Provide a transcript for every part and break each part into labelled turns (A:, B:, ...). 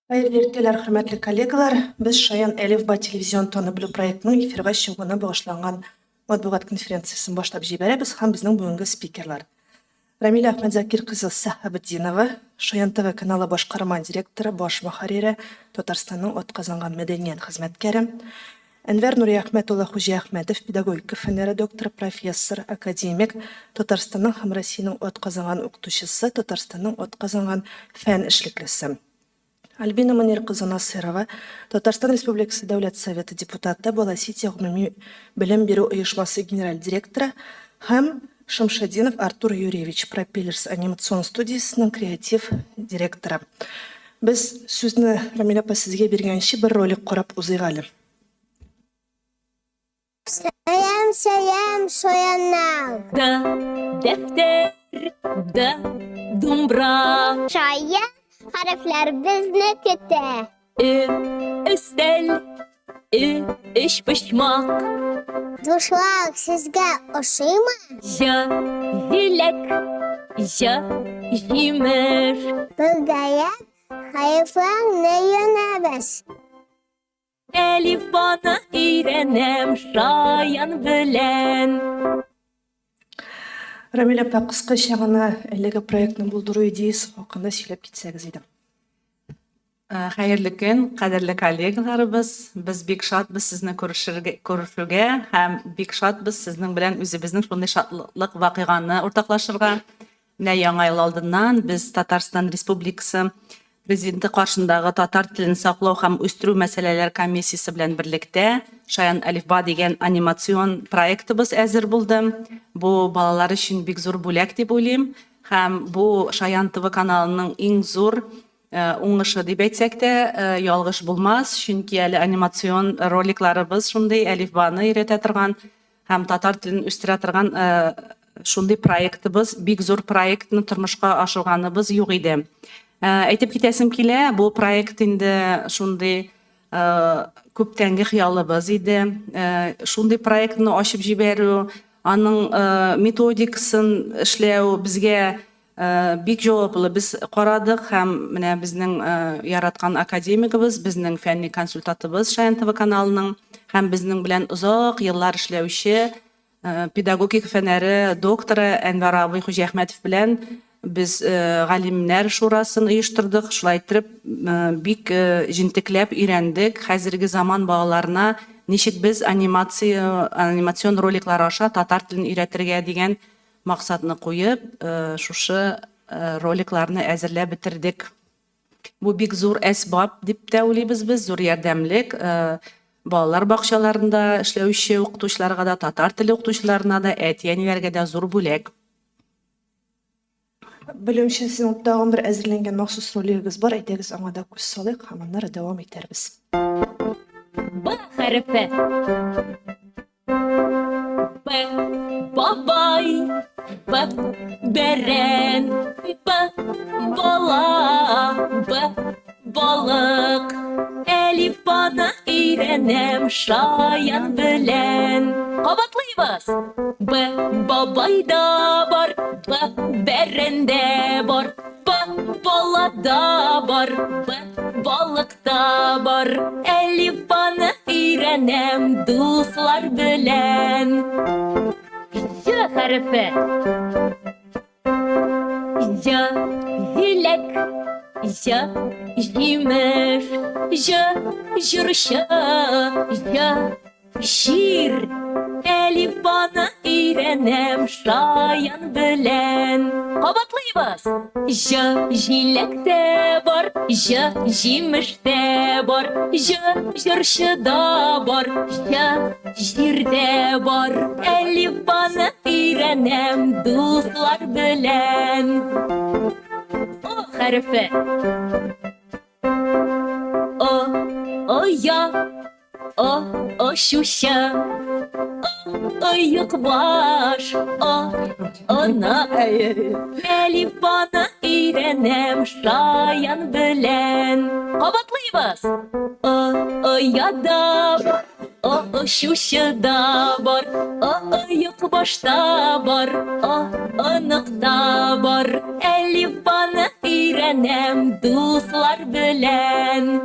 A: Хәерле иртәләр, хөрмәтле коллегалар. Без Шаян Әлифба телевизион тоны белү проектының эфирга чыгуына багышланган матбугат конференциясын башлап җибәрәбез һәм безнең бүгенге спикерлар. Рамиля Әхмәтзакир кызы Сахабетдинова, Шаян ТВ каналы башкарма директоры, баш мөхәррире, Татарстанның атказанган мәдәният хезмәткәре. Әнвәр Нури Әхмәт улы Хуҗа Әхмәтов, педагогика фәннәре докторы, профессор, академик, Татарстанның һәм Россиянең атказанган укытучысы, Татарстанның атказанган фән эшлеклесе. Альбина Манир кызы Насырова, Татарстан Республикасы Дәүләт Советы депутаты, Баласити гомуми белем бирү оешмасы генераль директоры һәм Шамшадинов Артур Юрьевич, Пропеллерс анимацион студиясының креатив директоры. Без сүзне Рамиля апа сезгә биргәнче бер ролик карап узыйк әле.
B: Сәям, Шаяннар.
C: Да, дәфтер, да, думбра.
B: Шаян хәрефләр безне көтә.
C: Өстәл, эш почмак.
B: Душлар сезгә ошыймы?
C: Җиләк, җимеш.
B: Бергәләп хәрефләрне өйрәнәбез.
C: Әлифбаны өйрәнәм Шаян белән.
A: Рамиля апа, кыскача гына әлеге проектны булдыру идеясы хакында сөйләп китсәгез иде.
D: Хәерле көн, кадерле коллегаларыбыз. Без бик шатбыз сезне күрешергә һәм бик шатбыз сезнең белән үзебезнең шундый шатлык вакыйганы уртаклашырга. Менә яңа ел алдыннан без Татарстан Республикасы Президенты каршындагы татар телен саклау һәм үстерү мәсьәләләр комиссиясе белән берлектә Шаян Әлифба дигән анимацион проектыбыз әзер булды. Бу балалар өчен бик зур бүләк дип уйлыйм һәм бу Шаян ТВ каналының иң зур уңышы дип әйтсәк тә ялгыш булмас, чөнки әле анимацион роликларыбыз шундый Әлифбаны өйрәтә торган һәм татар телен үстерә торган шундый проектыбыз, бик зур проектны тормышка ашырганыбыз юк иде. Әйтеп китәсем килә, бу проект инде шундый күптәнге хыялыбыз иде. Шундый проектны ачып җибәрү, аның методикасын эшләү безгә бик җаваплы. Без карадык һәм менә безнең яраткан академигыбыз, безнең фәнни консультантыбыз Шаян ТВ каналының һәм безнең белән озак еллар эшләүче педагогика фәннәре докторы Әнвәр абый Хуҗа Әхмәтов белән biz галимнәр шурасын оештырдык. Шулай итеп, бик җентекләп өйрәндек. Хәзерге заман балаларына ничек без анимацион роликлар аша татар телен өйрәтергә дигән максатны куеп, шушы роликларны әзерләп бетердек. Бу бик зур әсбаб дип тә уйлыйбыз без, зур ярдәмлек. Балалар бакчаларында эшләүче укытучыларга да, татар теле укытучыларына да, әти-әниләргә дә зур бүләк.
A: Белемче сезнең тагын бер әзерләнгән махсус ролигыз бар, әйтегез, аңа да күз салыйк һәм аннары дәвам итәрбез.
C: Б хәрефе. Б бабай, Б бәрән, Б бала, Б балык. Әлифбаны өйрәнәм Шаян белән. Кабатлыйбыз. Б бабайда бар, Б бәрәндә бар, Б балада бар, Б балыкта бар. Әлифбаны өйрәнәм дуслар белән. Җ хәрефе. Җ җиләк, Җ җимеш, Җ җырчы, Җ шир. Әлифбаны өйрәнәм Шаян белән. Кабатлыйбыз. Җ җиләктә бар, Җ җимештә бар, Җ җырчыда бар, Җ җирдә бар. Әлифбаны өйрәнәм дуслар белән. О хәрефе. Оя, шуша, оек баш, ана. Әлифбаны өйрәнәм Шаян белән. Кабатлыйбыз. Ояда, o şuşada var, o yok başta var, o anıkta var. Elif bana öğrenem dostlar bilen.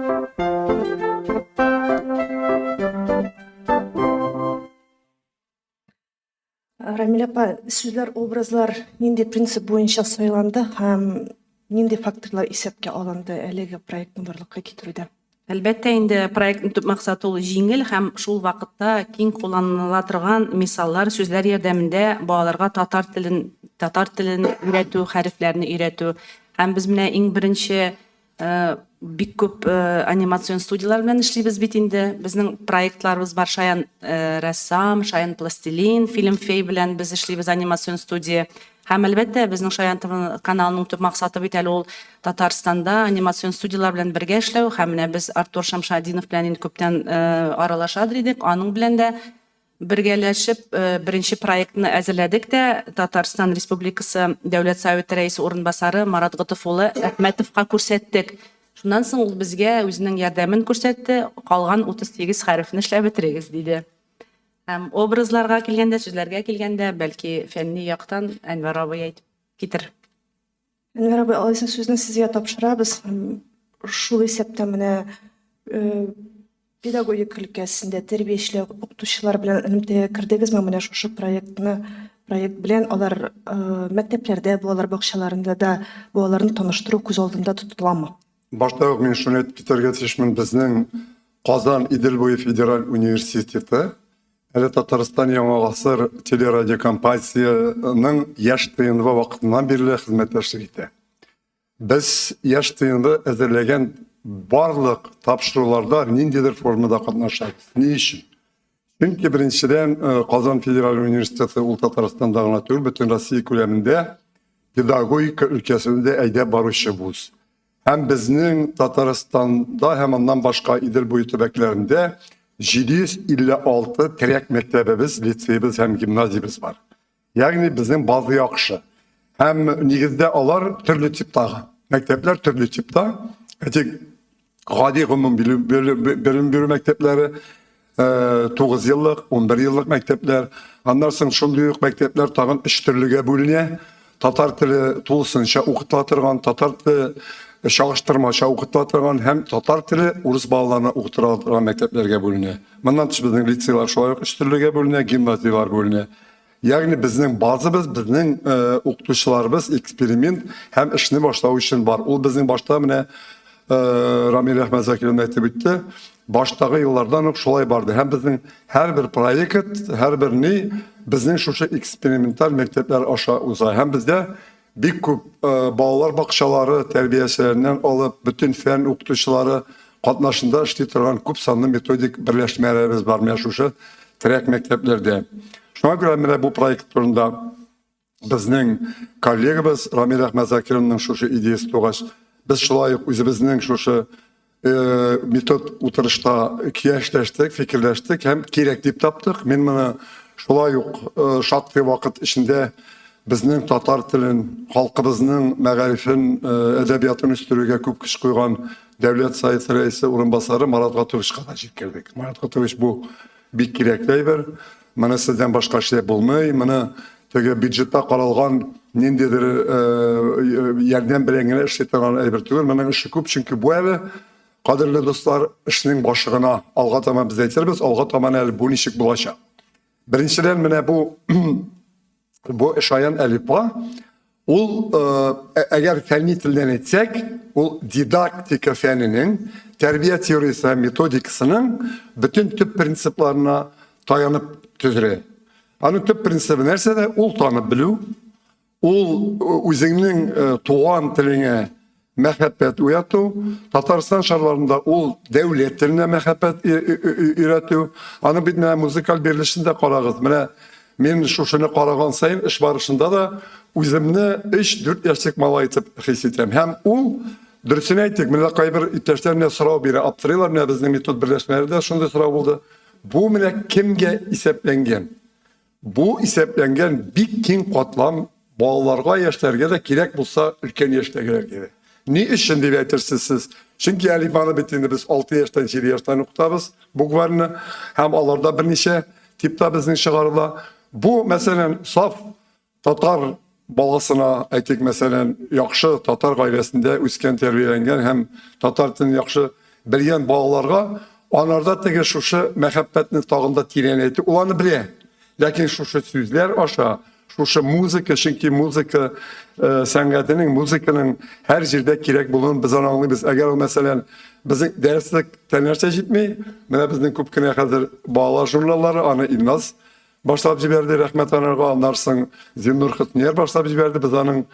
A: Рамиля апа, сүзләр, образлар нинди принцип буенча сайланды һәм нинди факторлар исәпкә алынды әлеге проектны барлыкка китерүдә?
D: Әлбәттә инде проектның төп максаты ул җиңел һәм шул вакытта киң кулланыла торган мисаллар, сүзләр ярдәмендә балаларга татар телен өйрәтү, хәрефләрне өйрәтү. Һәм без менә иң беренче бик күп анимацион студиялар белән эшлибез бит инде. Безнең проектларыбыз бар, Шаян рәссам, Шаян пластилин, Фильмфей белән без эшлибез анимацион студия. Һәм әлбәттә безнең Шаян ТВ каналының төп максаты бит әле ул Татарстанда анимацион студиялар белән бергә эшләү. Һәм менә без Артур Шамшадинов белән инде күптән аралашадыр идек. Аның белән дә бергәләшеп беренче проектны әзерләдек тә Татарстан Республикасы Дәүләт Советы рәисе урынбасары Марат Гытов улы Әхмәтовка күрсәттек. Шуннан соң ул безгә үзенең ярдәмен күрсәтте. Калган 38 хәрефне эшләп бетерегез диде. Һәм образларга килгәндә, сүзләргә килгәндә, бәлки фәнни яктан Әнвәр абый әйтеп китер.
A: Әнвәр абый, алайса сүзне сезгә тапшырабыз. Һәм шул исәптә менә педагогика өлкәсендә тәрбиячеләр, укытучылар белән элемтәгә кирдегезме? Менә шушы проект белән алар мәктәпләрдә, балалар бакчаларында да балаларны таныштыру күз алдында тотыламы?
E: Башта ук мин шуны әйтеп китәргә тиешмен, безнең Казан Идел буе федераль университеты әле Татарстан Яңа гасыр телерадиокомпаниясының яшь тыйынлы вакытыннан бирле хезмәттәшлек итә. Без яшь тыйынлы әзерләгән барлык тапшыруларда ниндидер формада катнашабыз. Ни өчен? Чөнки беренчедән Казан федераль университеты ул Татарстанда гына түгел, бөтен Россия күләмендә педагогика өлкәсендә әйдәп баручы вуз. Һәм безнең Татарстанда һәм аннан башка Идел буе төбәкләрендә 756 терәк мәктәбебез, лицейбез һәм гимназиябез бар. Ягъни безнең базы яхшы. Һәм нигездә алар төрле типтагы. Мәктәпләр төрле типта. Әйтик, гади гомум белем бирү мәктәпләре 9 еллык, 11 еллык мәктәпләр. Аннан соң шундый ук мәктәпләр тагын 3 төрлегә бүленә. Татар теле тулысынча укытыла торган, татар теле чагыштырмача укытыла торган һәм татар теле урыс балаларына укытыла торган мәктәпләргә бүленә. Моннан тыш безнең лицейлар шулай ук 3 төрлегә бүленә, гимназиялар бүленә. Ягъни безнең базыбыз, безнең укытучыларыбыз эксперимент һәм эшне башлау өчен бар. Ул безнең башта менә Рамил Әхмәтзәкиров әйтеп үтте. Баштагы еллардан ук шулай барды. Һәм безнең һәрбер проект, һәрбер ни безнең шушы эксперименталь мәктәпләр аша уза. Һәм бездә бик күп балалар бакчалары тәрбиячеләреннән алып, бөтен фән укытучылары катнашында эшли торган күп санлы методик берләшмәләребез бар менә шушы терәк мәктәпләрдә. Шуңа күрә менә бу проект турында безнең коллегабыз Рамил Әхмәтзәкировның шушы идеясы тугач, без шулай ук үзебезнең шушы метод утырышта киңәшләштек, фикерләштек һәм кирәк дип таптык. Мин моны шулай ук шактый вакыт эчендә безнең татар телен, халкыбызның мәгарифен, әдәбиятын үстерүгә күп көч куйган Дәүләт Советы рәисе урынбасары Марат Гатовичка да җиткердек. Марат Гатович бу бик кирәкле әйбер. Моны сездән башка эшләп булмый. Моны теге бюджетта каралган ниндидер ярдәм белән генә эшли торган әйбер түгел. Моның эше күп, чөнки бу әле кадерле дуслар эшнең башыгына алга таман без әйтербез, алга таман әле бу ничек булачак. Беренчедән менә бу Шаян Әлипа, ул әгәр фәнни телдән әйтсәк, ул дидактика фәненең, тәрбия теориясе һәм методикасының бөтен төп принципларына таянып төзелә. Аның төп принципы нәрсәдә? Ул танып белү, ул үзеңнең туган телеңә мәхәббәт уяту, Татарстан шарларында ул дәүләт теленә мәхәббәт өйрәтү. Аны бит менә музыкаль берлешендә карагыз. Менә мен шушыны караган сайын эш барышында да үземне 3-4 яшьлек малай итеп хис итәм. Һәм ул дөресен әйтик, менә кайбер иптәшләр менә сорау бирә, аптырыйлар, менә безнең метод берләшмәләрдә шундый сорау булды. Бу менә кемгә исәпләнгән? Бу исәпләнгән бик киң катлам балаларга, яшьләргә дә кирәк булса өлкән яшьтәгеләргә дә. Ни өчен дип әйтерсез сез? Çünkü Elifba'nı bittiğinde biz 6 yaştan 7 yaştan okutabız bukvarını. Hem alarda bir neçe tipta bizden çıkarıla. Bu mesela saf Tatar balasına aytik mesela yakşı Tatar gailesinde üsken terbiyelengen hem Tatar tilini yakşı bilgen bağlarga onlarda tege şuşu mehabbetini tağında tireneti olanı bile. Lakin şuşu sözler aşağı şuşu müzik çünkü müzik sanatının müzikanın her yerde gerek bulun biz anlayız. Eğer mesela bizim derslik tenerse gitmeyi, bana bizden kupkine kadar bağlar jurnalları ana İlnaz başlap jiberdi rahmet anarga anlarsın. Zinnur Xitniyer başlap jiberdi biz anın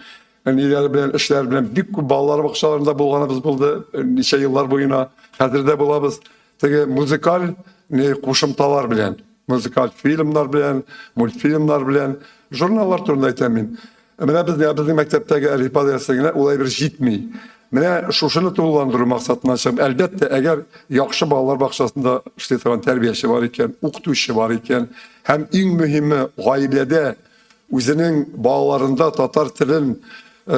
E: ileri bilen işler bilen büyük bağlar bakışlarında bulganı biz buldu. Neçe yıllar boyuna hazırda bulabız. Tege müzikal ne koşumtalar bilen, müzikal filmler bilen, multfilmler bilen jurnallar türünde aytamin. Mene bizim mektepteki Elifba dersine olay bir jitmi. Mene şuşunu tuğulandırı maksatından çıkıp elbette eğer yakşı bağlar bakışasında işletilen terbiyesi var iken, uktuşu var iken, hem en mühimi gailede özünün bağlarında Tatar tilin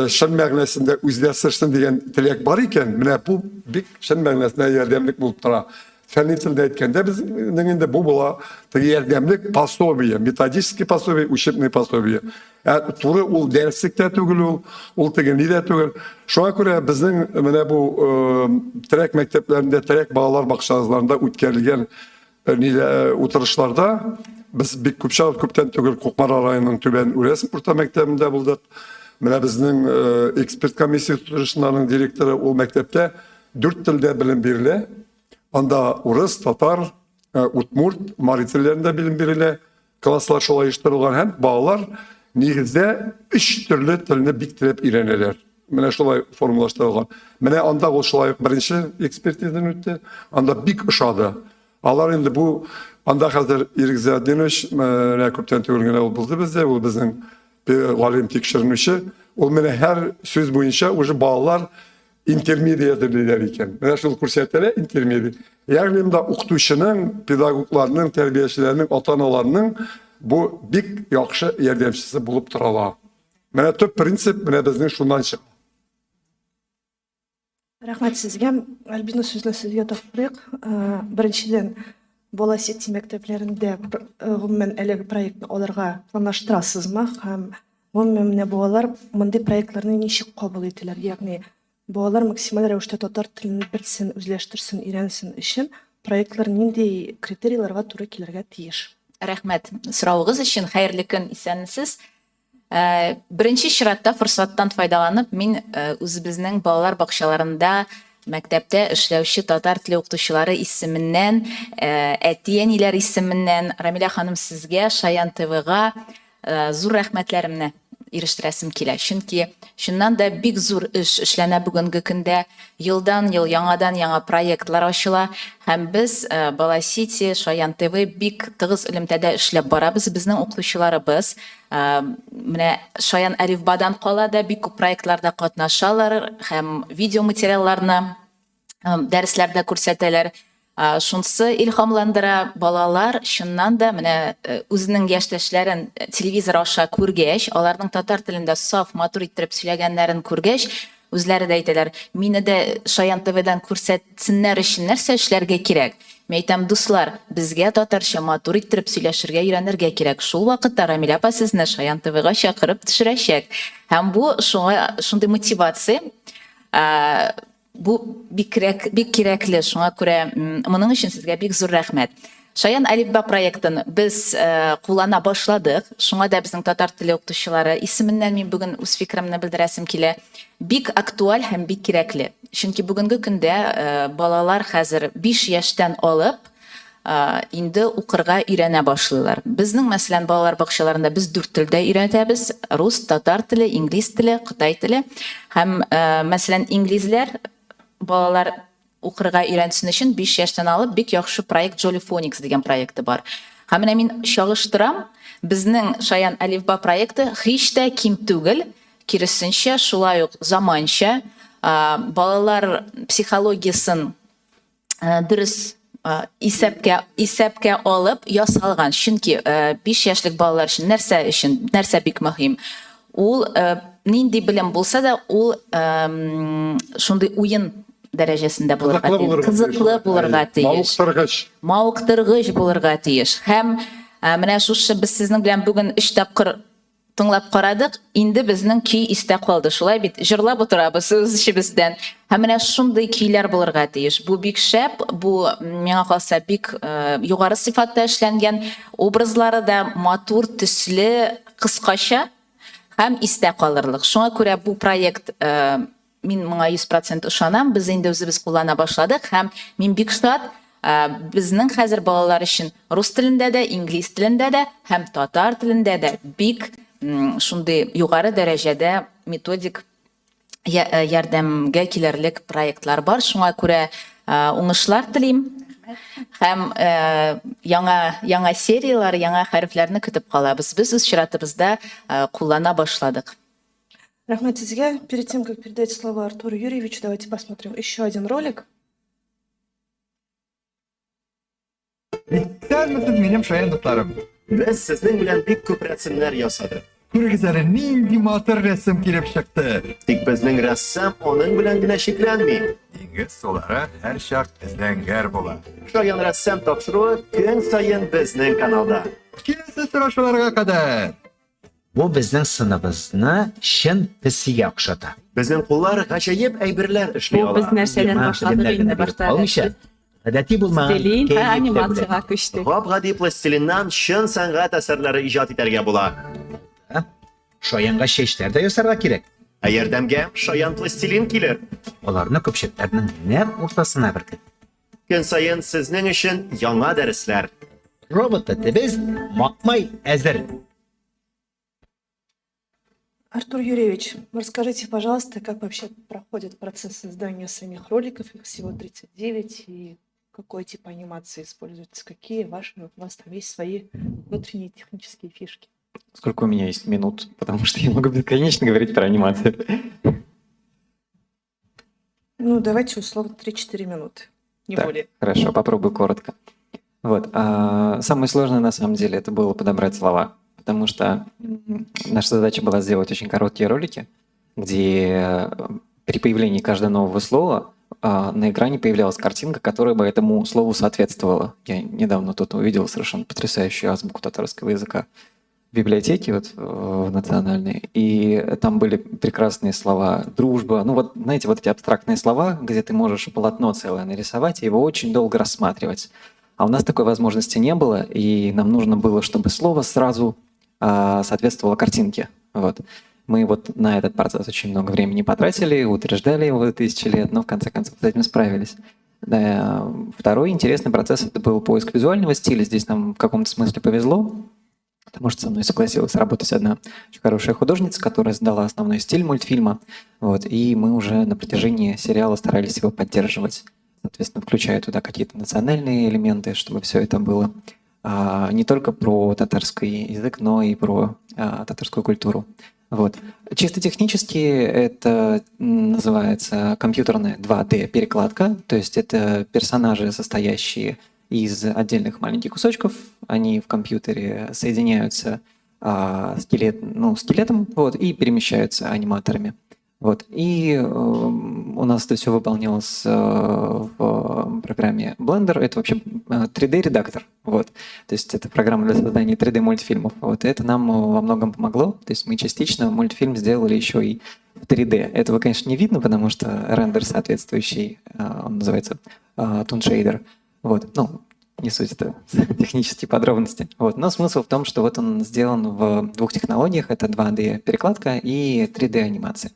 E: şın məğnesinde özləşdirsin deyen tilek var iken, mene bu bir şın məğnesine yardımlık bulup tura. Fenli tilde etkende bizden de bu bula yardımlık pasobiye, metodiski pasobiye, uşipni pasobiye. Yani turu ol derslikte tügül ol tegenli de tügül. Şuna göre bizden mene bu terek mekteplerinde, terek bağlar bakışlarında ütkerligen oturuşlarda biz bir küpten tügül Kokmara rayının tüben üresim orta mektebinde bulduk. Mene bizden ekspert komissiya oturuşlarının direktörü o mektepte 4 tilde bilim birle. Anda Urus, Tatar, Utmurt, Maritillerinde bilim biriyle klaslar şolayıştırılgan hem bağlar nigizde 3 türlü tilini biktirip iğreneler. Mene şolay formulaştırılgan. Mene anda o şolay birinci ekspertizden öttü. Anda bik ışadı. Alar indi bu anda hazır İrgizadinoş rekupten tügülgene buldu bizde. O bizim bir galim tekşirinişi. O mene her söz boyunca o bağlar intermediate'liler iken. Mene şol kursiyetlere intermediate. Yani da okutuşunun, pedagoglarının, terbiyecilerinin, atanalarının bu bik yakşı yardımcısı bulup durala. Mene tüp prinsip mene bizden şundan çık.
A: Рахмат сезге. Альбина сөзіне сізге тоқтырайық. Біріншіден, Бола Сити мектептерінде ғұммен әлегі проектін оларға планлаштырасыз ма? Һәм ғұммен міне балалар мындай проектларны ничек кабул ителәр? Ягъни балалар максималь рәвештә татар телен белсен, үзләштерсен, өйрәнсен өчен проектлар нинди критерийларга туры килергә тиеш?
C: Рәхмәт сұрауығыз үшін, хәйрлі күн исәнсіз. Бірінші ширатта фырсаттан файдаланып, мен өзіміздің балалар бақшаларында мәктәптә эшләүче татар теле укытучылары исеменнән, әтиәниләр исеменнән Рамиля ханым сезгә, Шаян ТВ-га зур рәхмәтләремне ирештерәсем килә. Чөнки шуннан да бик зур эш эшләнә бүгенге көндә. Елдан-ел яңадан яңа проектлар ачыла һәм без Бола Сити, Шаян ТВ бик тыгыз элемтәдә эшләп барабыз. Безнең укытучыларыбыз менә Шаян Элифбадан кала да бик күп проектларда катнашалар һәм видео материалларны дәресләрдә күрсәтәләр. Шунсы илһамландыра, балалар шуннан да менә үзенең яшьтәшләрен телевизор аша күргәч, аларның татар телендә саф, матур иттереп сөйләгәннәрен күргәч, үзләре дә әйтәләр, мине дә Шаян ТВ-дан күрсәтсеннәр өчен нәрсә эшләргә кирәк? Мен әйтәм, дуслар, безгә татарча матур иттереп сөйләшергә өйрәнергә кирәк. Шул вакытта Рамиля апа сезне Шаян ТВ-га чакырып төшерәчәк. Һәм бу шундый мотивация bu bik кирәкле, шуңа күрә моның өчен сезгә бик зур рәхмәт. Шаян Элифба проектын без куллана башладык. Шуңа да безнең татар теле укытучылары исеменнән мин бүген үз фикеремне белдерәсем килә. Бик актуаль һәм бик кирәкле. Чөнки бүгенге көндә балалар хәзер 5 яшьтән алып инде укырга өйрәнә башлыйлар. Безнең мәсәлән балалар бакчаларында без 4 телдә өйрәтәбез: рус, татар теле, инглиз теле, кытай теле. Һәм мәсәлән инглизләр балалар укырга өйрәнсен өчен 5 яшьтән алып бик яхшы проект Jollyphonics дигән проекты бар. Һәм менә мин чагыштырам, безнең Шаян Элифба проекты һич тә ким түгел, киресенчә шулай ук заманча, балалар психологиясын дөрес исәпкә алып ясалган. Чөнки 5 яшьлек балалар өчен нәрсә бик мөһим. Ул нинди белем булса да, ул шундый уен дәрәҗәсендә булырга
E: Кызыклы
C: тиеш.
E: булырга
C: Кызыклы булырга тиеш.
E: Мавыктыргыч.
C: Мавыктыргыч булырга тиеш. Һәм менә шушы без сезнең белән бүген 3 тапкыр тыңлап карадык. Инде безнең көй истә калды. Шулай бит, җырлап утырабыз үз ишебездән. Һәм менә шундый көйләр булырга тиеш. Бу бик шәп, бу миңа калса бик югары сыйфатта эшләнгән, образлары да матур, төсле, кыскача һәм истә калырлык. Шуңа күрә бу проект мин моңа 100% ышанам. Без инде үзебез куллана башладык һәм мин бик шат безнең хәзер балалар өчен рус телендә дә, инглиз телендә дә һәм татар телендә дә бик шундый югары дәрәҗәдә методик ярдәмгә килерлек проектлар бар. Шуңа күрә уңышлар телим. Һәм яңа сериялар, яңа хәрефләрне көтеп калабыз. Без үз чиратыбызда куллана башладык.
A: Рахмет сезгә. Перед тем, как передать слово Артуру Юрьевичу, давайте посмотрим еще один ролик.
F: Исәнмесез минем шаян дусларым.
G: Без сезнең белән бик күп рәсемнәр ясадык.
F: Күрегез әле, нинди матур рәсем килеп чыкты.
G: Тик безнең рәссам аның белән генә шикләнми.
F: Диңгез сулары һәр чак эзләнгәр була.
G: Шаян рәссам тапшыруы көн саен безнең каналда.
F: Киләсе сорашуларга кадәр.
H: Бу безнең сыныбызны чын песигә охшата.
G: Безнең куллар гаҗәеп әйберләр эшли
D: Бу без
G: ала.
D: нәрсәдән башладык инде башта.
H: Алмыйча. Гадәти булмаган
D: Стилин
H: кәеф
D: һәм
H: тә
D: анимациягә күчтек.
G: Гап-гади пластилиннан чын сәнгать әсәрләре иҗат итәргә була.
H: була. Шаянга чәчләр дә ясарга кирәк.
G: Ә ярдәмгә шаян пластилин килер.
H: Аларны күпчекләрнең нәкъ уртасына беркет.
G: Көн саен сезнең өчен яңа дәресләр.
H: Робот тәтебез макмай әзер.
A: Артур Юрьевич, расскажите, пожалуйста, как вообще проходит процесс создания самих роликов, их всего 39, и какой тип анимации используется, какие у вас там есть свои внутренние технические фишки.
I: Сколько у меня есть минут, потому что я могу бесконечно говорить про анимацию.
A: Ну, давайте условно 3-4 минуты, не
I: Так,
A: более.
I: хорошо, попробую коротко. Вот. Самое сложное на самом деле это было подобрать слова, потому что наша задача была сделать очень короткие ролики, где при появлении каждого нового слова на экране появлялась картинка, которая бы этому слову соответствовала. Я недавно тут увидел совершенно потрясающую азбуку татарского языка в библиотеке вот, в национальной, и там были прекрасные слова «дружба». Ну вот, знаете, вот эти абстрактные слова, где ты можешь полотно целое нарисовать и его очень долго рассматривать. А у нас такой возможности не было, и нам нужно было, чтобы слово сразу соответствовало картинке. Вот. Мы вот на этот процесс очень много времени потратили, утверждали его 1000 лет, но в конце концов с этим справились. Да, второй интересный процесс — это был поиск визуального стиля. Здесь нам в каком-то смысле повезло, потому что со мной согласилась работать одна очень хорошая художница, которая сдала основной стиль мультфильма. Вот, и мы уже на протяжении сериала старались его поддерживать. Соответственно, включая туда какие-то национальные элементы, чтобы все это было не только про татарский язык, но и про татарскую культуру. Вот. Чисто технически это называется компьютерная 2D-перекладка, то есть это персонажи, состоящие из отдельных маленьких кусочков, они в компьютере соединяются скелетом вот, и перемещаются аниматорами. Вот. И у нас это все выполнялось в программе Blender. Это вообще 3D-редактор. Вот. То есть это программа для создания 3D-мультфильмов. Вот. И это нам во многом помогло. То есть мы частично мультфильм сделали еще и в 3D. Этого, конечно, не видно, потому что рендер соответствующий, он называется Toon Shader. Вот. Ну, не суть, это технические подробности. Вот. Но смысл в том, что вот он сделан в двух технологиях. Это 2D-перекладка и 3D-анимация.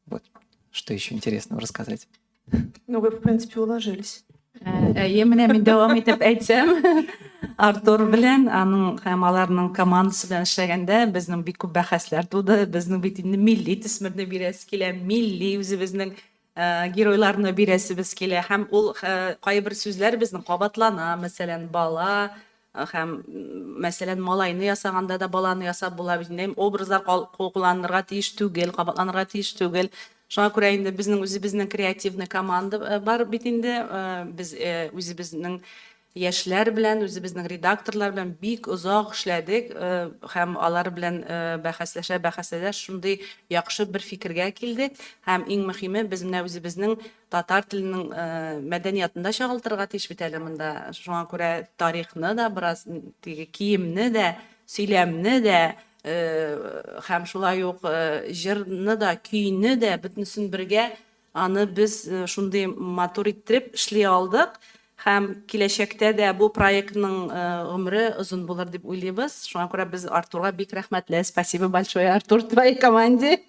I: Вот. Что еще интересного рассказать?
A: Ну, вы, в принципе, уложились.
D: Менә мин дәвам итеп әйтсәм, Артур белән аның һәм аларның командасы белән эшләгәндә безнең бик күп бәхәсләр туды. Безнең бит инде милли төсмерне бирәсе килә, милли үзебезнең геройларны бирәсебез килә һәм ул кайбер сүзләр безнең кабатлана, мәсәлән, бала һәм мәсәлән малайны ясаганда да баланы ясап була бит инде. Образлар кулланырга тиеш түгел, кабатланырга тиеш түгел. Шуңа күрә инде безнең үзебезнең креативный команда бар бит инде. Без үзебезнең яшьләр белән, үзебезнең редакторлар белән бик озак эшләдек, һәм алар белән бәхәсләшә шундый яхшы бер фикергә килдек. Һәм иң мөһиме, без менә үзебезнең татар теленең мәдәниятын да чагылтырга тиеш бит әле монда. Шуңа күрә тарихны да, бераз теге киемне дә, сөйләмне дә, һәм шулай ук җырны да, көйне дә, бөтенесен бергә аны без шундый матур иттереп эшли алдык. Һәм киләчәктә дә бу проектның гомере озын булыр дип уйлыйбыз. Шуңа күрә без Артурга бик рәхмәтле. Спасибо большое, Артур, твоей команде.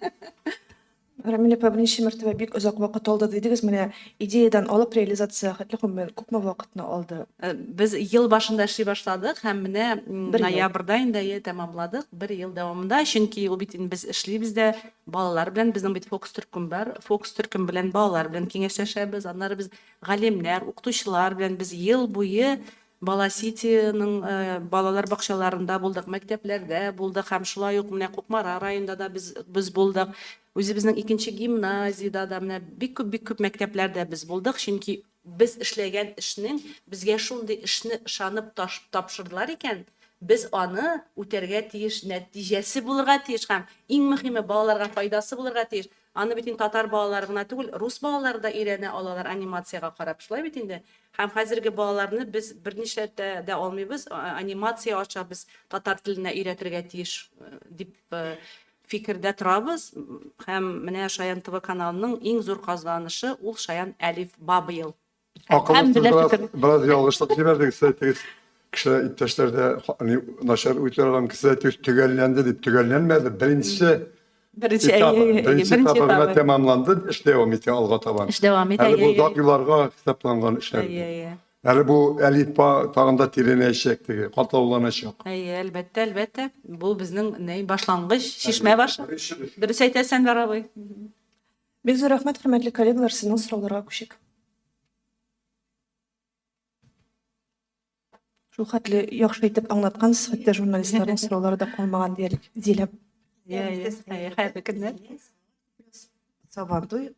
A: Рамил апа, берничә мәртәбә бик озак вакыт алды дидегез. Менә идеядан алып реализация хәтле күпме вакытны алды?
D: Без ел башында эшли башладык һәм менә
A: ел.
D: ноябрьдә инде тәмамладык. Бер ел дәвамында, чөнки ул бит без эшлибез дә балалар белән, безнең бит Фокус Төркем бар. Фокус Төркем белән балалар белән киңәшләшәбез. Аннары без галимнәр, укытучылар белән без ел буе Бала Ситиның балалар бакчаларында булдык, мәктәпләрдә булдык һәм шулай ук менә Кукмара районында да без булдык. Үзебезнең икенче гимназиядә да менә бик күп мәктәпләрдә без булдык, чөнки без эшләгән эшнең безгә шундый эшне ышанып тапшырдылар икән, без аны үтәргә тиеш, нәтиҗәсе булырга тиеш һәм иң мөһиме балаларга файдасы булырга тиеш. Аны бит инде татар балалары гына түгел, рус балалары да өйрәнә алалар анимациягә карап, шулай бит инде. Һәм хәзерге балаларны без берничә дә алмыйбыз, анимация аша без татар теленә өйрәтергә тиеш дип фикердә торабыз. Һәм менә Шаян ТВ каналының иң зур казанышы ул Шаян Әлиф ба быел.
E: Biraz yanlışlık җибәрдек, сәйтегез. Кеше иптәшләр дә начар үтәргән кеше төгәлләнде дип төгәлләнмәде. Беренче этабы тәмамланды, эш дәвам итә алга табан.
D: Эш дәвам итә.
E: Әле бу озак елларга хисапланган эшләр. Әле бу әлифба тагында тирәнәчәк теге, катлауланачак.
D: Әлбәттә. Бу безнең башлангыч, шишмә башы. Дөрес әйтәсән, Барабый.
A: Бик зур рәхмәт, хөрмәтле коллегалар, сезнең сорауларга күчик. Шул хәтле яхшы итеп аңлаткансыз, хәтта журналистларның сораулары да калмаган диеләм.
D: Хәерле көннәр.
A: Сабантуй.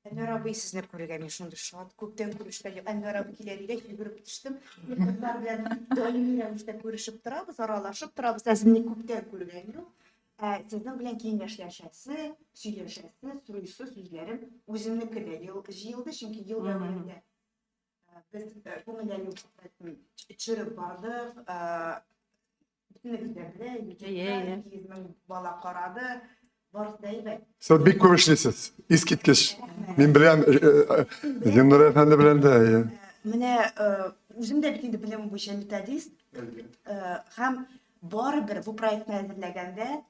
A: Әнвәр абый сезне күрергә мин шундый шат, күптән күрешкән. Әнвәр абый килә дигәч, йөгереп төштем. Кызлар белән даими рәвештә күрешеп торабыз, аралашып торабыз. Сезне күптән күргән юк. Сезнең белән киңәшләшәсе, сөйләшәсе, сорыйсы сүзләрем үземнеке дә җыелды, чөнки ел дәвамында без күңелләнү чырып бардык. Бүтәнегездә белә, 200 мең бала карады.
E: Siz bik köşlisiz, İskitkeş. Min bilem, Zimnur Efendi bilen de.
A: Менә үзем дә бит инде белем буенча методист. Һәм барыбер бу проектны әзерләгәндә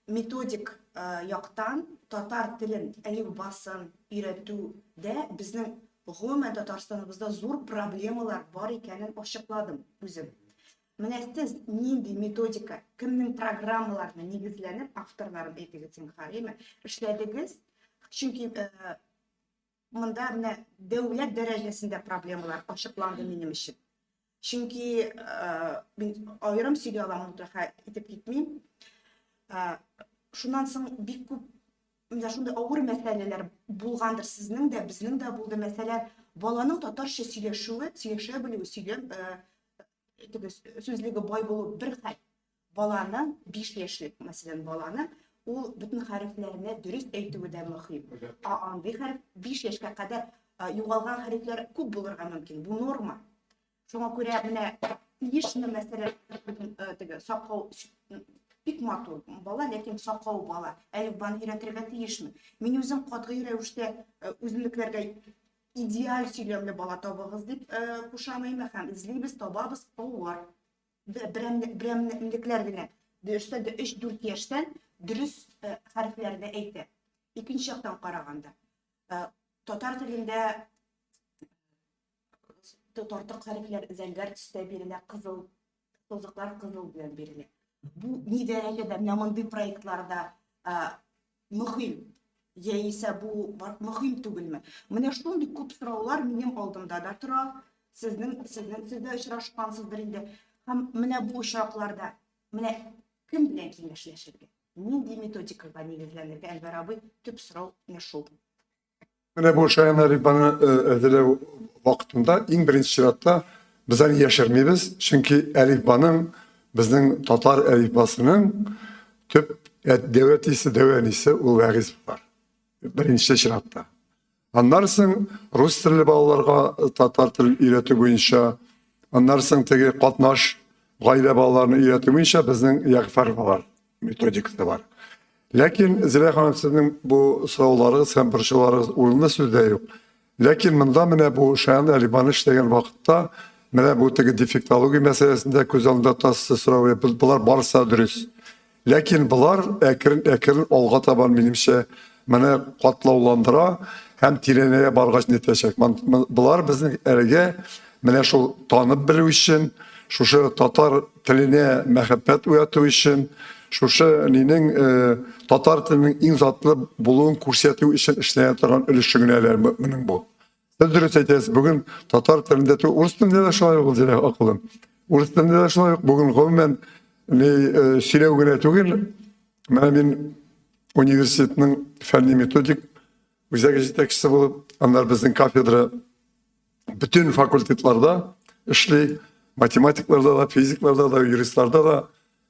A: методик яктан татар телен әлифбасын өйрәтүдә безнең гомумән Татарстаныбызда зур проблемалар бар икәнен ачыкладым үзем. Менә сез нинди методика, кемнең программаларына нигезләнеп, авторларын әйтегез Харим, эшләдегез? Чөнки монда менә дәүләт дәрәҗәсендә проблемалар ачыкланды минем өчен. Чөнки мин аерым сөйли алам, мутаха итеп китмим. Шуннан соң бик күп менә шундый авыр мәсьәләләр булгандыр сезнең дә, безнең дә булды. Мәсәлән, баланың татарча сөйләшә белүе, сүзлеге бай булу бер хәл. Баланың 5 яшьлек, мәсәлән, баланың ул бөтен хәрефләрне дөрес әйтүе дә мөһим. Андый хәреф 5 яшькә кадәр югалган хәрефләр күп булырга мөмкин. Бу норма. Шуңа күрә менә ишне мәсәлән, теге сакау бик матур бала, ләкин сакау бала. Әлифбаны өйрәтергә тиешме? Мин үзем катгый рәвештә үземлекләргә идеаль сөйләмле бала табыгыз дип кушамыйм һәм эзлибез, табабыз, бар. Берәмлекләр генә 3-4 яшьтән дөрес хәрефләрне әйтә. Икенче яктан караганда, татар телендә тартык хәрефләр зәңгәр төстә бирелә, кызыл, сызыклар кызыл белән бирелә. Бу ни дәрәҗәдә менә мондый проектларда мөһим? Яисә бу мөһим түгелме? Менә шундый күп сораулар минем алдымда да тора. Сездә очрашкансыздыр инде. Һәм менә бу очракларда менә кем белән киңәшләшергә? Нинди методикага нигезләнергә? Әлбәр абый, төп сорау менә шул.
E: Менә бу Шаян Әлифбаны әзерләү вакытында иң беренче чиратта без аны яшермибез, чөнки Әлифбаның безнең татар әлифбасының төп дәвәтисе, дәвәнисе ул вәгыйз бар. Беренче чиратта. Аннан соң рус телле балаларга татар телен өйрәтү буенча, аннан соң теге катнаш гаилә балаларны өйрәтү буенча безнең ягъфар балалар методикасы бар. Ләкин Зилә ханым сезнең бу сорауларыгыз һәм борчуларыгыз урынлы сүздә юк. Ләкин монда менә бу Шаян Әлифбаны эшләгән вакытта менә бу теге дефектология мәсьәләсендә күз алдында тасы сорау булар барса дөрес. Ләкин булар әкрен алга табан минемчә менә катлауландыра һәм тирәнәгә баргач нәтиҗәчәк. Булар безнең әлегә менә шул танып белү өчен, шушы татар теленә мәхәббәт уяту өчен, шушы нинең татар теленең иң затлы булуын күрсәтү өчен эшләнә торган өлешчәнәләр менең бу. Дөрес әйтәсез, бүген татар телендә түгел, урыс телендә дә шулай ул дилә акылым. Урыс телендә дә шулай бүген гомумән сөйләү генә түгел, менә мин университетның фәнни методик үзәге җитәкчесе булып, аннар безнең кафедра bütün факультетларда эшли, математикларда да, физикларда да, юристларда да.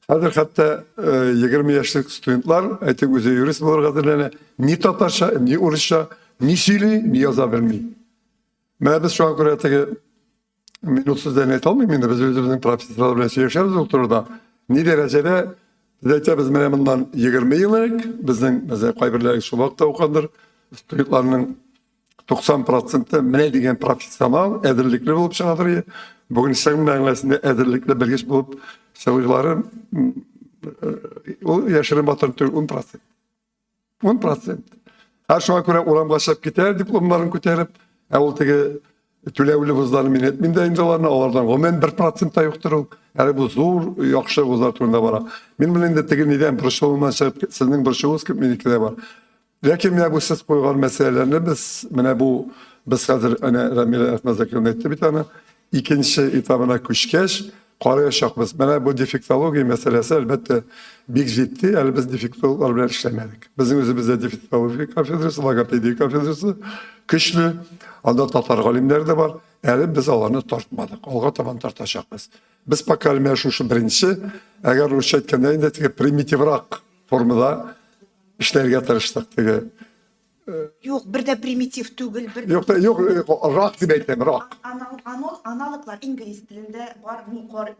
E: Хәзер хәтта 20 яшьлек студентлар әйтеп үзе юрист булырга теләнә, ни татарча, ни урысча, ни сөйли, ни яза белми. Менә без шуңа күрә теге минутсыз әйтә алмыйм инде, без үзебезнең профессорлар белән сөйләшәбез ул турыда. Ни дәрәҗәдә без әйтәбез, менә моннан 20 ел элек безнең кайберләре шул вакытта укыгандыр, студентларның 90% менә дигән профессионал, әдерлекле булып чыгадыр. Бүген сәгъмән аңласында әдерлекле белгеч булып чыгышлары ул яшерен батыр 10%. 10%. Һәр шуңа күрә урамга чыгып китәр, дипломнарын күтәреп, ул теге түләүле вузларны мин әйтмим дә инде алардан гомумән 1% та юктыр ул. Әле бу зур, яхшы вузлар турында бара. Мин белән инде теге нидән борчылман чыгып, сезнең борчуыгыз күп минекедә бар. Ләкин менә бу сез куйган мәсьәләләрне без хәзер әнә Рамила Әхмәзәкилне әйтте бит аны, икенче этабына күчкәч караячакбыз. Менә бу дефектология мәсьәләсе әлбәттә бик җитди, әле без дефектологлар белән эшләмәдек. Безнең үзебездә дефектология кафедрасы, логопедия кафедрасы көчле, анда татар галимнәре дә бар. Әле без аларны тартмадык. Алга табан тартачакбыз. Без пока әле шушы беренче, әгәр русча әйткәндә инде теге примитиврак формада эшләргә тырыштык теге.
A: Юк, бер дә примитив түгел, бер
E: Юк, рак дип әйтәм, рак.
A: Аналыклар инглиз телендә бар,
E: Аналыклар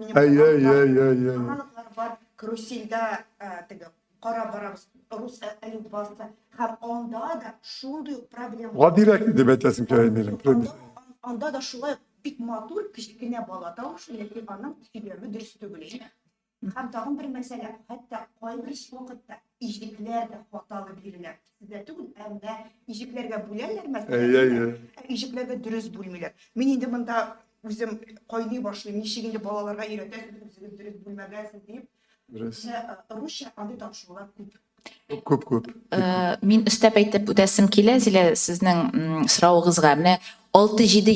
A: бар, карусельдә теге кара барабыз, рус әлифбасы һәм анда да шундый проблема.
E: Гадирәк дип әйтәсем кирәк минем.
A: Анда да шулай бик матур кечкенә бала тауышы, ләкин аның сөйләме дөрес түгел. Һәм тагын бер мәсьәлә, хәтта кайбер вакытта ижекләр дә хаталы бирелә. Сездә түгел, әмма ижекләргә бүләләр мәсәлән. Ижекләргә дөрес бүлмиләр. Мин инде монда үзем кайный башлыйм, ничек инде балаларга өйрәтәсез, үзегез дөрес бүлмәгәсез дип. Русча андый тапшырулар күп.
E: Күп.
C: Мин өстәп әйтеп үтәсем килә, Зилә, сезнең соравыгызга. Менә 6-7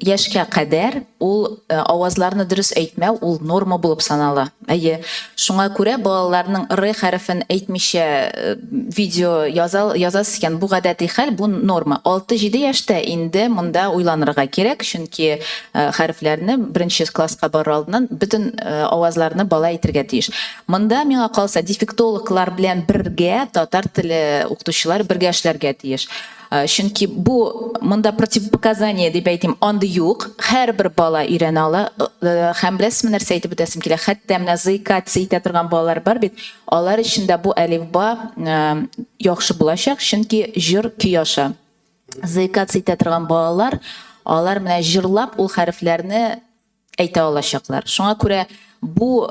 C: яшькә кадәр ул авазларны дөрес әйтмәү, ул норма булып санала. Әйе, шуңа күрә балаларның р хәрефен әйтмичә видео язасыз икән, бу гадәти хәл, бу норма. 6-7 яшьтә инде монда уйланырга кирәк, чөнки хәрефләрне беренче класска барыр алдыннан бүтән авазларны бала әйтергә тиеш. Монда миңа калса дефектологлар белән бергә татар теле укытучылар бергә эшләргә тиеш. Чөнки бу монда противопоказание дип әйтим, анда юк. Һәрбер бала өйрәнә ала. Һәм беләсезме нәрсә әйтеп үтәсем килә? Хәтта менә зыкация итә торган балалар бар бит. Алар өчен дә бу әлифба яхшы булачак, чөнки җыр көяша. Зыкация итә торган балалар, алар менә җырлап ул хәрефләрне әйтә алачаклар. Шуңа күрә бу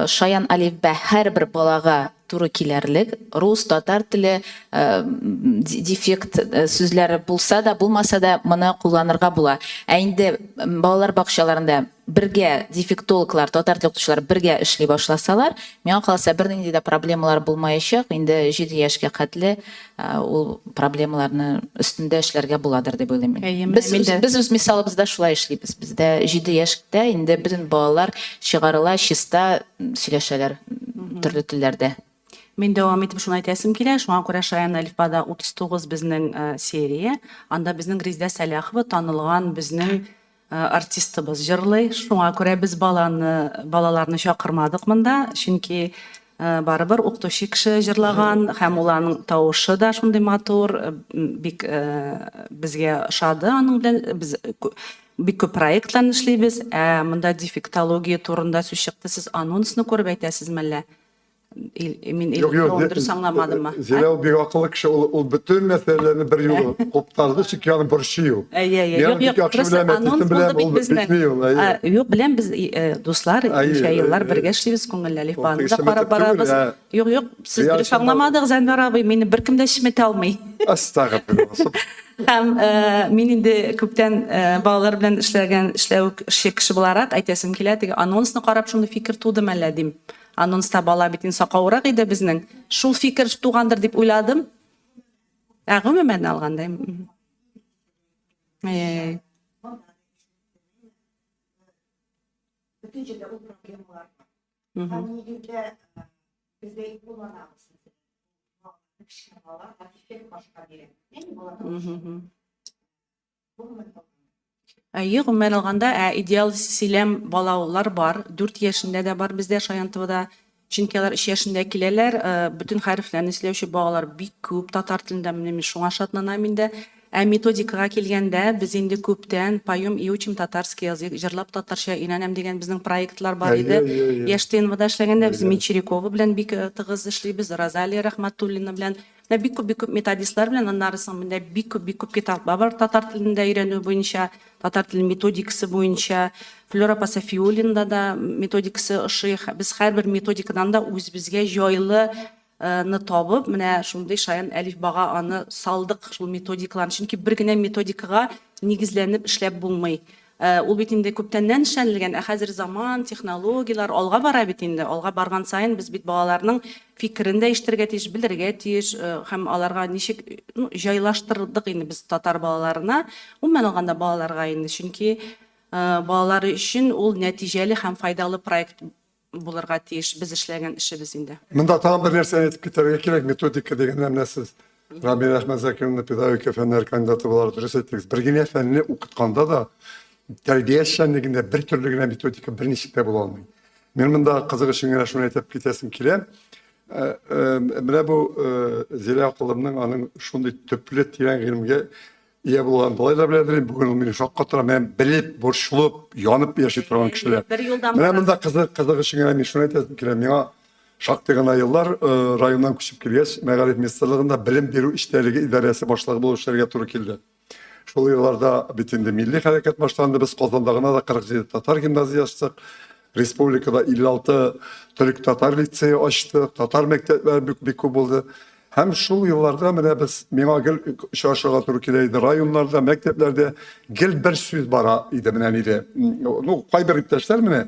C: Шаян әлифба һәрбер балага туры килерлек. Рус, татар теле дефект сүзләре булса да, булмаса да моны кулланырга була. Ә инде балалар бакчаларында бергә дефектологлар, татар теле укытучылар бергә эшли башласалар, миңа калса бернинди дә проблемалар булмаячак. Инде 7 яшькә кадәр ул проблемаларны өстендә эшләргә буладыр дип уйлыйм мин. Без үз мисалыбызда шулай эшлибез. Бездә 7 яшькә инде бүтән балалар чыгарыла, чиста сөйләшәләр төрле телләрдә.
D: Мен дәвам итеп шуны әйтәсем килә. Шуңа күрә Шаян әлифбада 39 безнең серия. Анда безнең Резидә Сәләхова танылган безнең артистыбыз җырлый. Шуңа күрә без балаларны чакырмадык монда, чөнки барыбер укытучы кеше җырлаган һәм уларның тавышы да шундый матур, бик безгә ошады. Аның белән без бик күп проектларны эшлибез. Монда дефектология турында сүз чыкты. Сез анонсны күреп әйтәсезме әллә? Мин дөрес аңламадыммы?
E: Зилә бик акыллы кеше, ул бөтен мәсьәләләрне бер юлы куптарды, чөнки аның бурычы юк.
D: Юк, белән без дуслар, ничә еллар бергә эшлибез, күңелле әлифбаны да карап барабыз. Юк, сез дөрес аңламадыгыз, Әнвәр абый, мине беркем дә шимәтә алмый.
E: Астагфирулла.
D: Һәм мин инде күптән балалар белән эшләү кеше буларак әйтәсем килә, теге анонсны карап шундый фикер туды мәллә дим. Анонста бала бит сакаурак иде безнең. Шул фикер тугандыр дип уйладым. Гомумән алганда.
A: Бүтән җирдә ул проблемалар бар. Нигездә бездә кулланабыз. Кечкенә балалар артефакт башка бирә. Нәни була?
D: Гомумән алганда идеал сөйләм балалар бар. 4 яшендә дә бар бездә Шаянтовда. Чөнки алар 3 яшендә киләләр. Бүтән хәрефләрне сөйләүче балалар бик күп татар телендә, менә шуңа шатланам инде. Методикага килгәндә без инде күптән поем и учим татарский язык, җырлап татарча өйрәнәм дигән безнең проектлар бар иде. Яшьтенвада эшләгәндә без Мичерикова белән бик тыгыз эшлибез, Розалия Рахматуллина белән. Бик күп методистлар белән, аннарысын менә бик күп китаплар бар татар телендә өйрәнү буенча, татар теле методикасы буенча. Флора Пасафиуллинда да методикасы ошый. Без һәрбер методикадан да үзебезгә җайлы табып, менә шундый Шаян әлифбага аны салдык, шул методикаларны. Чөнки бер генә методикага нигезләнеп эшләп булмый. Ул бит инде күптәннән эшләнелгән, хәзер заман, технологиялар алга бара бит инде. Алга барган саен без бит балаларның фикерен дә ишетергә тиеш, белергә тиеш, һәм аларга ничек җайлаштырдык инде без татар балаларына, умман алганда балаларга инде. Чөнки балалар өчен ул нәтиҗәле һәм файдалы проект булырга тиеш без эшләгән эшебез инде.
E: Монда тагын бер нәрсә әйтеп китәргә кирәк, методика дигән нәрсә. Рамил Әхмәтзәкиевның педагогика фәннәре кандидаты булар, дөрес әйттегез. Бер генә фәнне укытканда да тәрбия эшчәнлегендә бер төрле генә методика берничә дә була алмый. Мен монда кызыгышын гына шуны әйтеп китәсем килә. Менә бу Зилә кылымның аның шундый төпле тирән гыйлемгә ия булган балалар белән бүген ул мине шаккатыра, мен белеп, борчылып, янып яши торган кешеләр. Менә монда кызыгышын гына мин шуны әйтәсем килә. Миңа шактый гына еллар районнан күчеп килгәч, Мәгариф министрлыгында белем бирү эштәлеге идарәсе башлыгы булып эшләргә туры килде. Шул елларда бит инде милли хәрәкәт башланды. Без Казанда гына да 47 татар гимназия ачтык. Республикада 56 төрек татар лицее ачтык. Татар мәктәпләре бик күп булды. Һәм шул елларда менә без миңа гел шашага туры килә иде. Районнарда, мәктәпләрдә гел бер сүз бара иде менә иде. Кайбер иптәшләр менә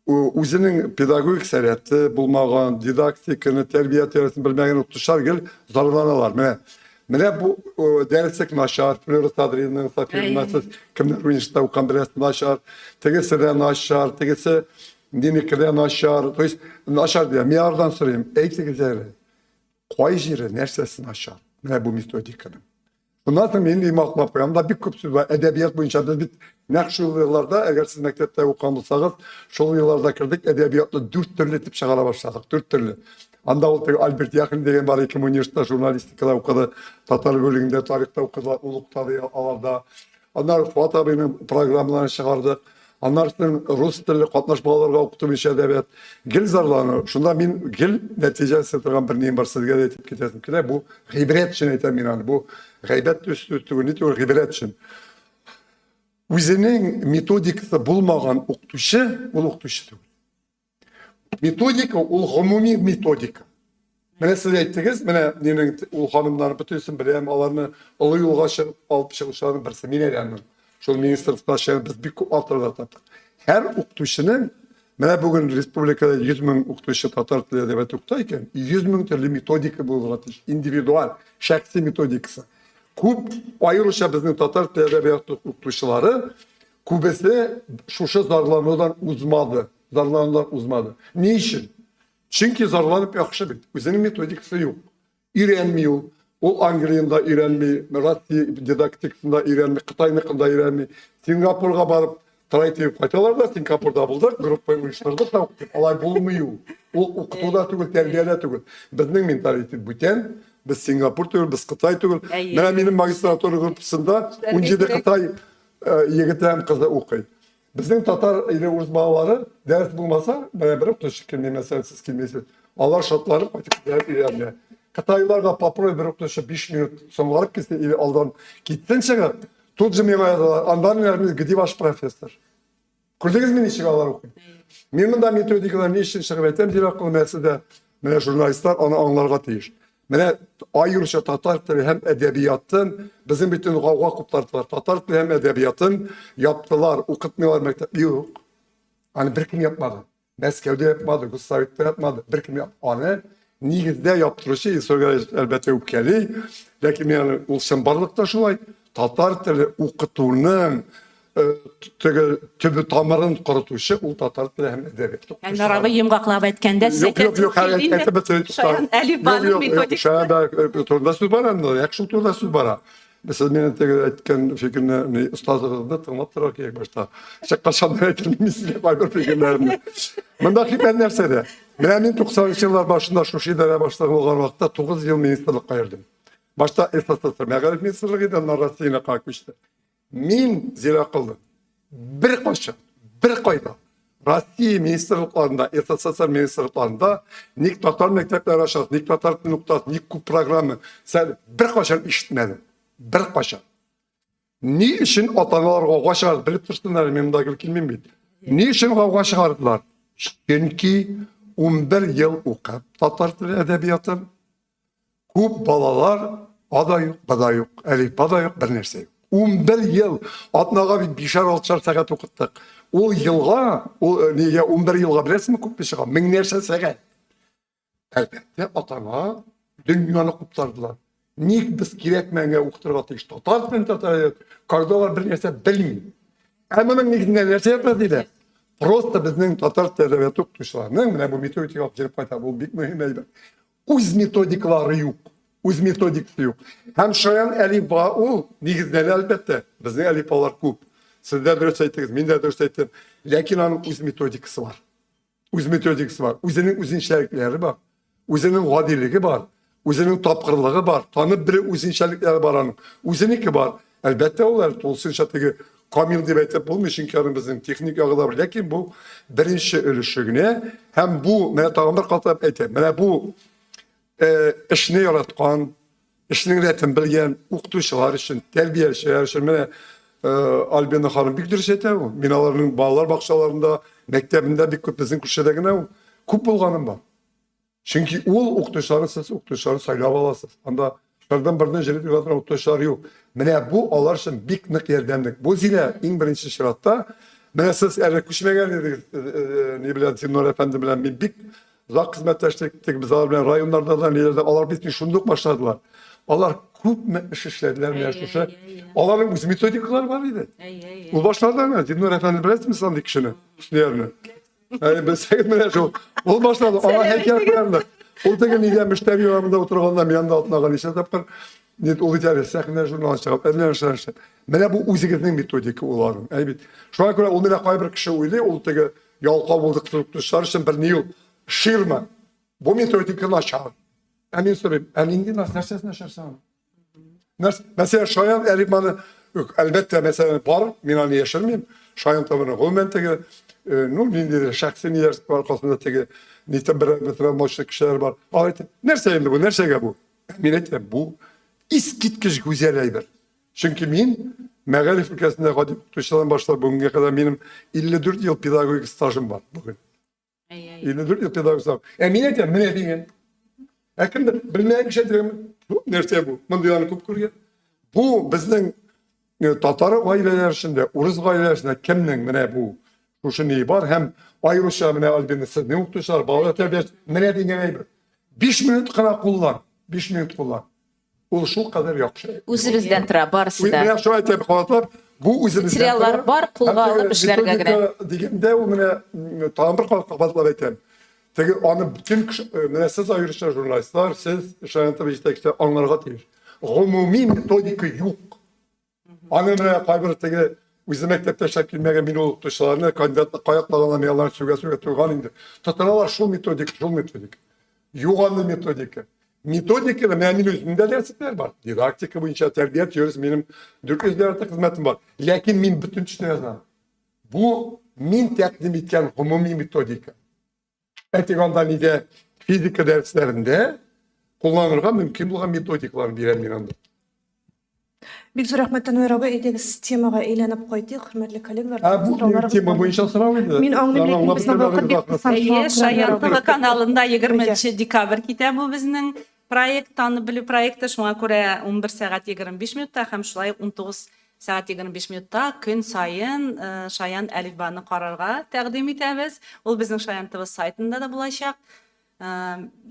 E: үзенең педагогик сәләте булмаган, дидактиканы, тәрбия теориясын белмәгән укытучылар гел зарланалар. Менә бу дәреслек начар, Флора Садринның Сафирнасы, кемнәр университетта укыган беләсез начар, тегесе дә начар, тегесе динекедә начар, то есть начар дия. Мин ардан сорыйм, әйтегез әле. Кай җире нәрсәсе начар? Менә бу методиканың. Bundan sonra benim aklıma koyamda bir küp söz var. Edebiyat boyunca biz nәк шул yıllarda, eğer siz mektepte okuyan bulsanız, şol yıllarda kirdik, edebiyatlı 4 türlü tip şagala başladık, 4 türlü. Anda oldu Albert Yakın degen var, Ekim Üniversitesi'nde jurnalistikada okudu, Tatar bölümünde, tarihte okudu, Uluk'ta alarda. Onlar Fuat abinin programlarını çıkardık. Anlarsın Rus dilli katnaşmalarga okutum iş edebiyat. Gil zarlanı. Şunda min gil neticesi tırgan bir neyim var sizge de etip gitesim ki de bu gıybret için etem min. Bu gıybet üstü ne diyor gıybret için. Üzerinin metodikası bulmagan okutuşu, ol okutuşu değil. Metodika, ol gümumi metodika. Mene siz ettiniz, mene ol hanımların bütünsün bileyim, alarını ılı yolga alıp çıkışlarının birisi, mine yani. Şol ministerstva şehir biz bir altırlar taptık. Her okutuşunun, mene bugün Respublika'da 100.000 okutuşu Tatar Dili Edebiyatı okutayken, 100.000 türlü metodika bulunatır, individual, şahsi metodikası. Kup ayrılışa bizim Tatar Dili Edebiyatı okutuşuları, kubesi şuşa zarlanmadan uzmadı. Ne için? Çünkü zarlanıp yakışı bit. Üzerinin metodikası yok. İrenmiyor. O Anglia'da öğrenmeyi, Rusya didaktikasında öğrenmeyi, Kıtay'nıkında öğrenmeyi, Singapur'a barıp Traytayı paytalar da Singapur'da buldu, grup uyuşturdu, tavuk alay bulmuyor. O okutuda tügül, terbiyede tügül. Bizning mentalitet büten, biz Singapur tügül, biz Kıtay tügül. Benim magistratör grupsunda 17 Kıtay yiğitem kızı okuydu. Bizning Tatar ile Uruz bağları ders bulmasa, bana bir teşekkür kelime mesela siz kelmesiz. Allah şartları patikler öğrenmeye. Kıtaylarga paproy bir oktaşı 5 minut sonralık kese ili aldan gittin çıkar. Тут же мені андан верміз, где ваш профессор? Көрдіңіз мен нешік алар оқиын? Мен мында методикалар не үшін шығып айтам, деп ақылы мәсіде, міне журналистер аны аңларға тиіш. Міне айырыша татар тілі hem edebiyatın, bizim bütün kavga kuptardılar. Tatar тілі hem edebiyatın yaptılar, okutmuyorlar mektep. Yok. Hani bir kim yapmadı. Meskev'de yapmadı, Gustavit'te yapmadı. Bir kim yapmadı. Hani nigizde yaptırışı, elbette öpkeli. Lakin yani olsun barlıkta şulay. Tatar tili okutuunun tübü tamarın kurutuşu, o tatar tili hem edebiyat.
D: Yani araba yumgaqlab aytkanda
E: Yok,
D: Şayan Elifba'nın metodik.
E: Şayan turda söz var hem de, yakşı turda söz var. Mesela benim etken fikrini ustazlığında tırnap tırak ilk başta. Şakkaşanlar etkilemesiyle var bir fikirlerimde. Bundaki ben nersede? Benim 90'lı yıllar başında şu şeylere başladığım olan vakitte 9 yıl ministerlik kayırdım. Başta SSSR, Megalif Ministerliği de Narasiyine kalkmıştı. Min zira kıldım. Bir koşun, bir koyda. Россия министрлікlerinde, SSSR ministrliklerinde nik Tatar mektepleri aşağı, nik Tatar noktası, nik kup programı sen bir koşun işitmedin. Bir koşun. Ni için atanalar kavga çıkardı? Bilip dursunlar, benim daha bilmem bit. Ni için kavga çıkardılar? Çünkü 11 yıl okuyup Tatar dili edebiyatın kup balalar ada yok, bada yok, elif bada yok, bir nerse yok. 11 yıl atnağa bir 5-6 saat okuttuk. O yılga, niye 11 yılga bilirsin mi kup bir şey? 1000 nerse saat. Elbette atana dünyanı kuptardılar. Nik biz gerekmenge okuturga teyiş. Tatar ben Tatar, kagdalar bir nerse bilmiyor. Ama ben nikinde nerse yapmadıydı. Просто bizning Tatar edebiyatı okutuşlarının, bu metodik yapacak payta, bu büyük mühim elbette. Uz metodikları yok. Uz metodikası yok. Hem Şayan Elifba o nigizden elbette. Bizning Elifbalar kup. Sizler dürüst ayttınız, ben de dürüst ayttım. Lakin onun uz metodikası var. Uz metodikası var. Uzunun üzünçelikleri var. Uzunun vadiliği var. Uzunun tapkırlığı var. Tanıp biri üzünçelikleri var onun. Uzuniki var. Elbette onlar olsun şatıgı kamil deb aytib bo'lmaydi, chunki bizning texnik yog'i bor. Lekin bu birinchi ulushigini ham bu men tag'in bir qator aytayman. Mana bu ishni yaratgan, ishning retin bilgan o'qituvchilar uchun, tarbiyachilar uchun mana Albina xonim bir dürüst aytadi. Binalarning bolalar bog'chalarida, maktabida bir ko'p bizning kurshdagina ko'p bo'lganim bor. Chunki ol o'qituvchilarni siz o'qituvchilarni saylab olasiz. Anda Şuradan birden jelib yuradigan o'qituvchilar yo'q. Mana bu ular uchun bek niq yordamlik. Bu zila eng birinchi shiratda mana siz kuchmagan edingiz, ne bilan Timur efendi bilan men bek uzoq xizmatdoshlik bizlar bilan rayonlarda nelarda ular bizni shundoq boshladilar. Ular ko'p ish ishladilar mana shu. Ularning o'z metodikalari bor edi. U boshladilar. Timur efendi bilasizmi sandik kishini? Usniyarni. Yani biz mana shu. U boshladi. Ular haykal qo'yardi. Ortaga nega müşteri yo'lamida o'tirganda men ham altına qilib ishlab tapqir. Net o'g'itlar sahna jurnalist chiqib, adlanishlar. Mana bu o'zigizning metodika ularning. Aybit. Shunga ko'ra unda qay bir kishi o'ylaydi, o'rtaga yolqov bo'ldik turib tushar uchun bir niyul shirma. Bu metodika nachar. Amin so'rayman, endi narsasini nasharsan. Mesela Şayan Elifman'ı elbette mesela var, men onu yashirmayman. Şayan tomonidan qo'mentaga neydi şahsi niyet arkasında tege nitem bir mesela moşlu kişiler var. Ayet nerse endi bu, nersege bu? Men aytayım bu iskitkiş güzel ayber. Çünkü men Megalif ülkesinde hadip tuşlardan başlar bugüne kadar benim 54 yıl pedagogik stajım var bugün. 54 yıl pedagogik stajım. Men aytayım, men aytayım. Akında bilmeyen bir şey diyeyim. Nerse bu? Ben dünyanın kupkurga. Bu bizden Tatar aileler içinde, Uruz aileler içinde kimden mene bu? Şu neyi var? Hem ayrışa mene albini siz ne muhtuşlar, bağlı terbiye, mene diyene neybi? 5 minut kana kullan. 5 minut kullan. O şu kadar yakışı.
C: O'zimizdan tura barisi
E: Men
C: da.
E: şu aytayım xalatlar, bu o'zimizdan
C: Materiallar bor, qo'lga olib ishlarga
E: deganda u mene tam bir qabatlab aytayım. Tegi onu bütün siz ayrışlar jurnalistler, siz Şayan TV işte anlarga teyir. Umumi metodika yok. Annemle kaybır tegi bizim mektepte şekilmegen bin olup dışlarına kandidatlık kayaklarına söge turgan indi. Tatanalar şu metodik. Yok anlı metodika. Metodikada benim özümde dersler var. Didaktika boyunca terbiye ediyoruz. Benim 400 derste hizmetim var. Lakin ben bütün işte yazmam. Bu min takdim etken umumi metodika. Etikanda nide fizika derslerinde kullanırga mümkün olan metodikalar birer bir anda.
A: Big zor rahmet Anwar abi edegis temaga aylanıp koydik, hürmetli kollegalar.
E: Ha bu tema boyunca sınav idi.
A: Min anlayayım bizden vaqt bek kısa.
D: Şayan TV kanalında 20 dekabr kitabı bizning proyekt tanı bilip proyekti şuna göre 11 saat 25 minutda hem şulay 19 saat 25 minutda gün sayın Şayan Elifbani qararga təqdim etamiz. Ol bizning Şayan TV saytında da bulacak.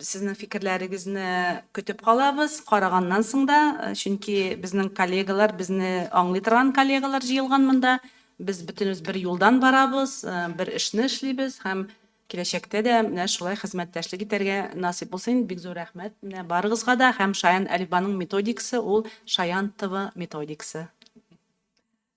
D: Sizning fikrlaringizni kütüp qalabız. Qaragandan soң da, çünki bizning kollegalar, bizni anlaytıran kollegalar jıyılgan mında. Biz bütünüz bir yoldan barabız, bir işni işleybiz. Hem kelajakda da менә шулай хезмәттәшлек итәргә насип булсын. Бик зур рәхмәт. Менә барыгызга да һәм Шаян Әлифбаның методикасы ул Шаян ТВ методикасы.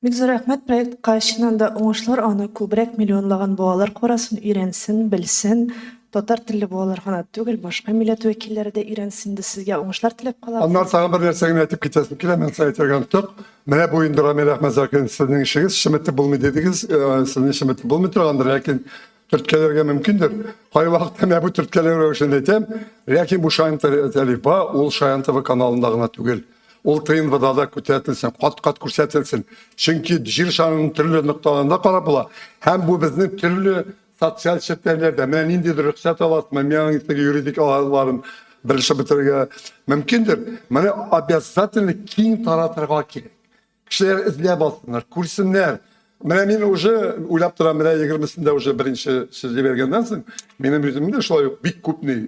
A: Big zor rahmet proyekt karşından da oňuşlar onu kübrek milyonlagan boğalar koraсын öğrensin, bilsin. Tatar tilli boğalar gana tügel, başka millet vekilleri de öğrensin de sizge oňuşlar tilep kalap.
E: Onlar sana bir dersegini etip gitesini kile, men sayıtırgan tük. Mene bu indira melek mezarken sizin işiniz, şimette bulmi dediniz, sizin şimette bulmi turgandır. Lakin Türkçelerge mümkündür. Hay vakti ben bu Türkçelerge için etem. Lakin bu Şayan Telifba, ol Şayan TV kanalında gana tügel. Ol tıyın vıdada kütetilsin, kat kursetilsin. Çünkü jir şanının türlü noktalarında qarapıla. Hem bu bizim türlü sosyal şirketlerde, men indidir rüksat alasın, men yuridik alarım bilişi bitirge mümkündür. Mene обязательно keng taratırga gerek. Kişiler izleye bassınlar, kursinler. Men уже uylap duran, men 20'sinde уже birinci sözü vergenden soň, benim yüzümde şolay yok, big kupni,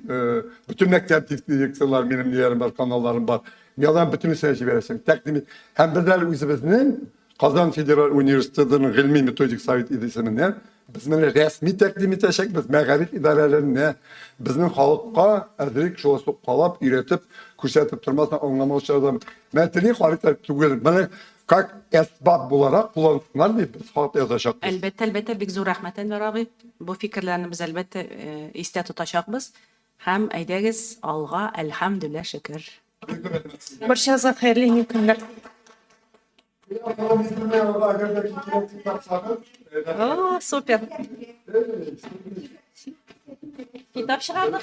E: bütün mektep direksiyalar benim yerim var, kanallarım var. Yalan bütün seyirci veresin. Takdimi hem bedel üzümüzün Kazan Federal Üniversitesi'nin ilmi metodik sayit idisinden biz mene resmi takdim etecek, biz meğarit idarelerine, bizim halkka edrik şola sokalap, üretip, kuşatıp durmasına anlamamışlardan. Ben teni harita tügelim. Bana kak esbab olarak kullansınlar diye biz halk yazacak.
D: Elbette bik zor rahmet Enver abi. Bu fikirlerini biz elbette iste tutacakbız. Hem eydegiz alga elhamdülillah şükür.
A: Barşaza hayırlı mümkünler.
D: Oo, süper. Kitap çıkardık.